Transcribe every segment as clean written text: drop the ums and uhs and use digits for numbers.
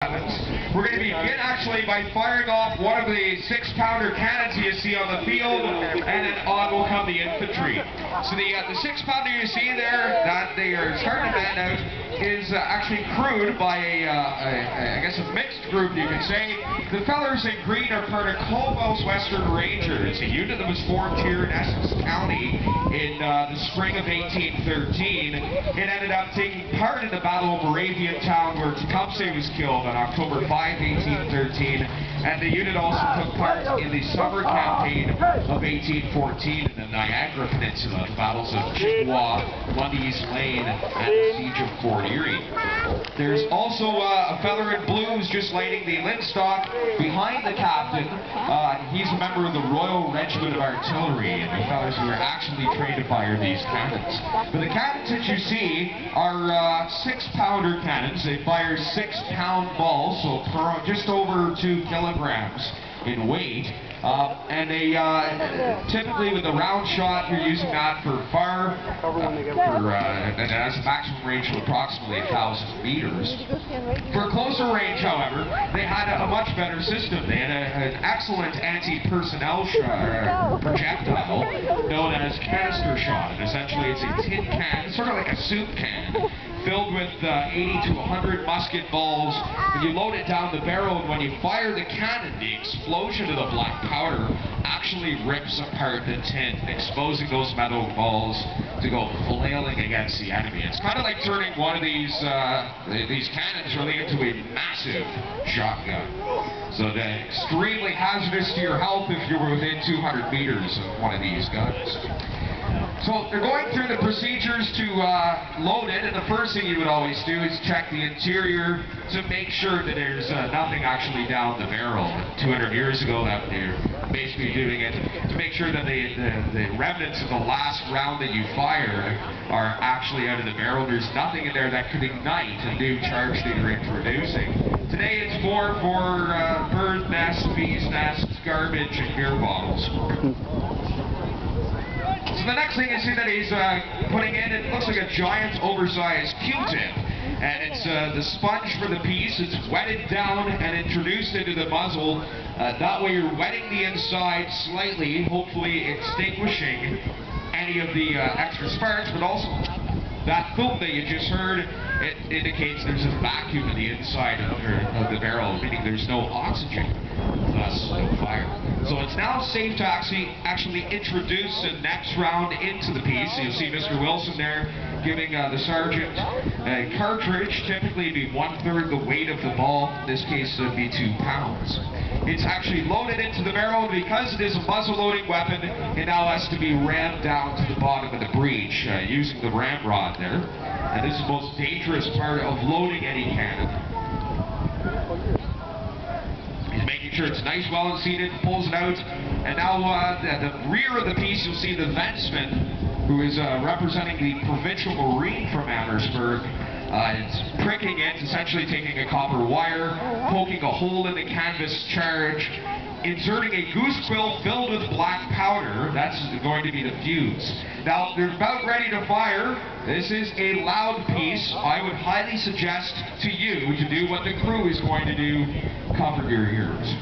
We're going to begin actually by firing off one of the 6-pounder cannons you see on the field, and then on will come the infantry. So the 6-pounder you see there that they are starting to man out is actually crewed by I guess a mixed group, you could say. The fellers in green are part of Colville's Western Rangers, a unit that was formed here in Essex County in the spring of 1813. It ended up taking part in the Battle of Moravian Town, where Tecumseh was killed on October 5, 1813, and the unit also took part in the summer campaign of 1814 in the Niagara Peninsula, the battles of Chippewa, Lundy's Lane, and the siege of Fort Erie. There's also a feller in blue who's just lighting the linstock behind the captain. He's a member of the Royal Regiment of Artillery, and the fellers who are actually trained to fire these cannons. But the cannons that you see are 6-pounder cannons. They fire 6-pound balls, so just over 2 kilograms in weight. And they typically with the round shot, you're using that for fire, and it has a maximum range of approximately 1,000 meters. For closer range, however, they had a much better system. They had an excellent anti-personnel projectile known as canister shot. And essentially it's a tin can, sort of like a soup can, filled with 80 to 100 musket balls. When you load it down the barrel, and when you fire the cannon, the explosion of the black powder actually rips apart the tin, exposing those metal balls to go flailing against the enemy. It's kind of like turning one of these cannons really into a massive shotgun. So they're extremely hazardous to your health if you were within 200 meters of one of these guns. So they're going through the procedures to load it, and the first thing you would always do is check the interior to make sure that there's nothing actually down the barrel. 200 years ago, that they're basically doing it to make sure that the remnants of the last round that you fire are actually out of the barrel. There's nothing in there that could ignite a new charge that you're introducing. Today it's more for bird nests, bees nests, garbage, and beer bottles. So the next thing you see that he's putting in, it looks like a giant oversized Q-tip. And it's the sponge for the piece. It's wetted down and introduced into the muzzle. That way you're wetting the inside slightly, hopefully extinguishing any of the extra sparks, but also that thump that you just heard, it indicates there's a vacuum in the inside of the barrel, meaning there's no oxygen, thus no fire. So it's now safe to actually introduce the next round into the piece. You'll see Mr. Wilson there giving the sergeant a cartridge. Typically be 1/3 the weight of the ball. In this case it would be 2 pounds. It's actually loaded into the barrel, and because it is a muzzle-loading weapon, it now has to be rammed down to the bottom of the breech using the ramrod there. And this is the most dangerous part of loading any cannon. He's making sure it's nice, well seated, pulls it out, and now at the rear of the piece you'll see the ventsman, who is representing the Provincial Marine from Amherstburg. It's pricking it, essentially taking a copper wire, poking a hole in the canvas charge, inserting a goose quill filled with black powder. That's going to be the fuse. Now, they're about ready to fire. This is a loud piece. I would highly suggest to you to do what the crew is going to do. Cover your ears.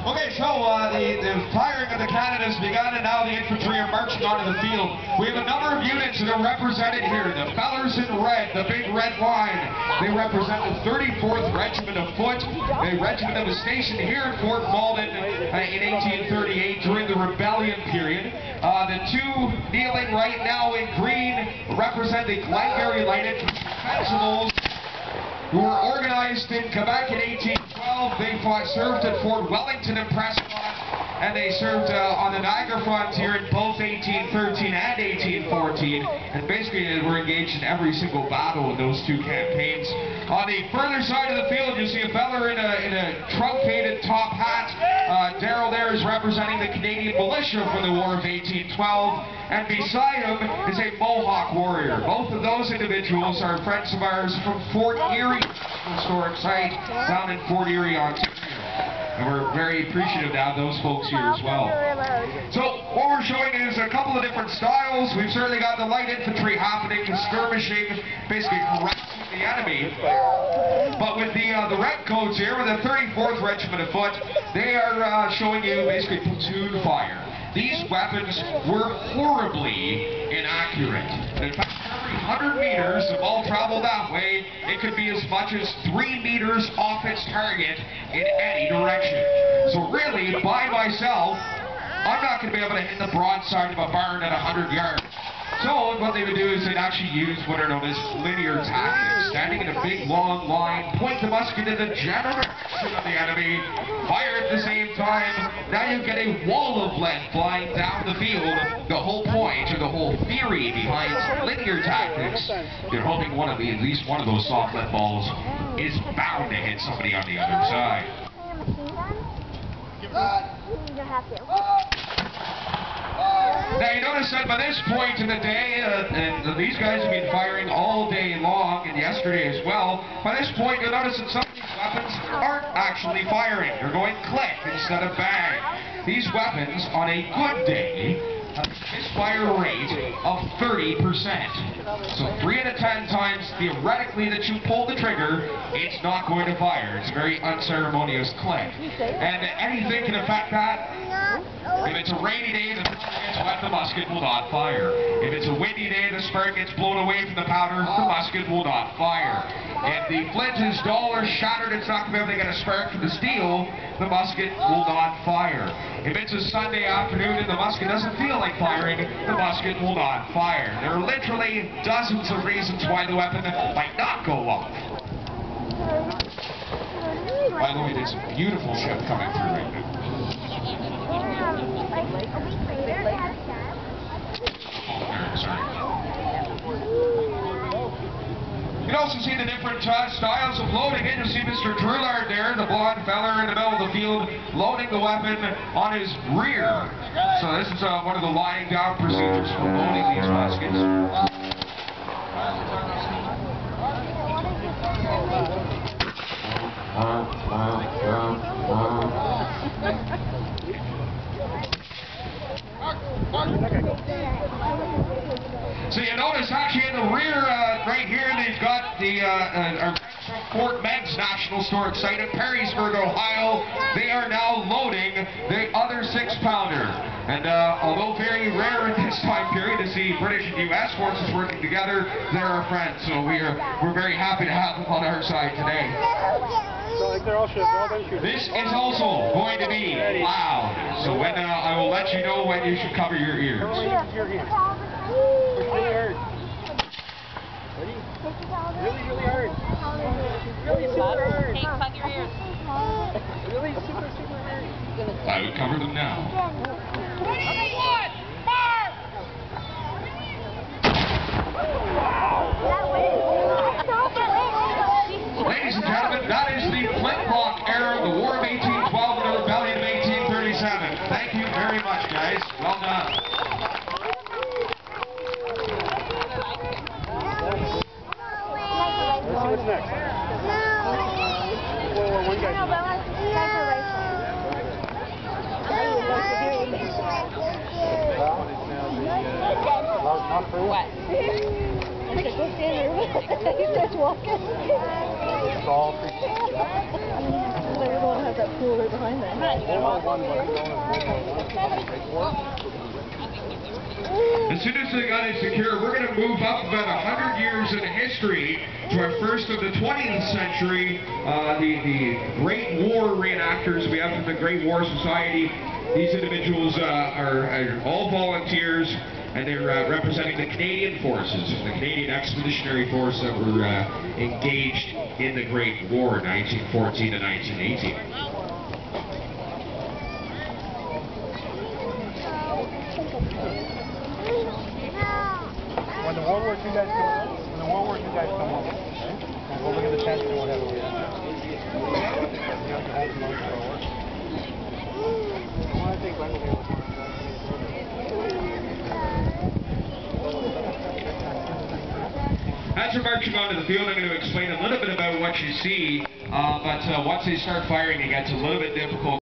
Okay, so the firing of the cannon has begun, and now the infantry are marching onto the field. We have a number of units that are represented here. The fellers in red, the big red line, they represent the 34th Regiment of Foot, a regiment that was stationed here at Fort Malden in 1838 during the rebellion period. The two kneeling right now in green represent the Glengarry Light Infantry Fencibles, who were organized in Quebec in 1812. They served at Fort Wellington and Prescott, and they served on the Niagara frontier in both 1813 and 1814, and basically were engaged in every single battle in those two campaigns. On the further side of the field, you see a fella in a truncated top hat. Daryl there is representing the Canadian militia for the War of 1812, and beside him is a Mohawk warrior. Both of those individuals are friends of ours from Fort Erie, historic site down in Fort Erie, Ontario. And we're very appreciative to have those folks here as well. So what we're showing is a couple of different styles. We've certainly got the light infantry happening, skirmishing, basically harassing the enemy. But with the redcoats here, with the 34th Regiment of Foot, they are showing you basically platoon fire. These weapons were horribly inaccurate. In fact, every 100 meters of ball travel that way, it could be as much as 3 meters off its target in any direction. So really, by myself, I'm not going to be able to hit the broadside of a barn at 100 yards. So what they would do is they'd actually use what are known as linear tactics. Standing in a big long line, point the musket in the general direction of the enemy, fire at the same time. Now you get a wall of lead flying down the field. The whole point, or the whole theory behind linear tactics, you're hoping at least one of those soft lead balls is bound to hit somebody on the other side. Now you notice that by this point in the day, and these guys have been firing all day long, and yesterday as well, by this point you'll notice that some of these weapons aren't actually firing. They're going click instead of bang. These weapons, on a good day, have a misfire rate of 30%. So 3 out of 10 times, theoretically, that you pull the trigger, it's not going to fire. It's a very unceremonious click. And anything can affect that. If it's a rainy day, the trigger gets wet, the musket will not fire. If it's a windy day, the spark gets blown away from the powder, the musket will not fire. If the flint is dull or shattered, it's not going to be able to get a spark from the steel, the musket will not fire. If it's a Sunday afternoon and the musket doesn't feel like firing, the musket will not fire. There are literally dozens of reasons why the weapon might not go off. By the way, there's a beautiful ship coming through right now. You can also see the different styles of loading in. You see Mr. Drillard there, the blonde fella in the middle of the field, loading the weapon on his rear. So this is one of the lying down procedures for loading these muskets. So you notice actually in the rear right here they've got the from Fort Meigs National Historic Site in Perrysburg, Ohio. They are now loading the other 6-pounder. And although very rare in this time period to see British and U.S. forces working together, they're our friends. So we're very happy to have them on our side today. This is also going to be loud. So when I will let you know when you should cover your ears. Really hard. Ready? Really hard. Really super hard. Hey, plug your ears. Really super hard. I would cover them now. Ladies and gentlemen, that is the flintlock era of the War of 1812 and the Rebellion of 1837. Thank you very much, guys. Well done. Let's see what's next. One guy. What? Go stand there. He starts walking. It's all Everyone has that pool right behind them. As soon as they got it secure, we're going to move up about 100 years in history to our first of the 20th century, the Great War reenactors we have from the Great War Society. These individuals are all volunteers, and they're representing the Canadian forces, the Canadian Expeditionary Force that were engaged in the Great War, 1914 to 1918. World War II guys come. When the World War II guys come over, okay? And we'll look at the tents and whatever we have. I think Brenda here was one of them. As you're marching onto the field, I'm going to explain a little bit about what you see, but once they start firing, it gets a little bit difficult.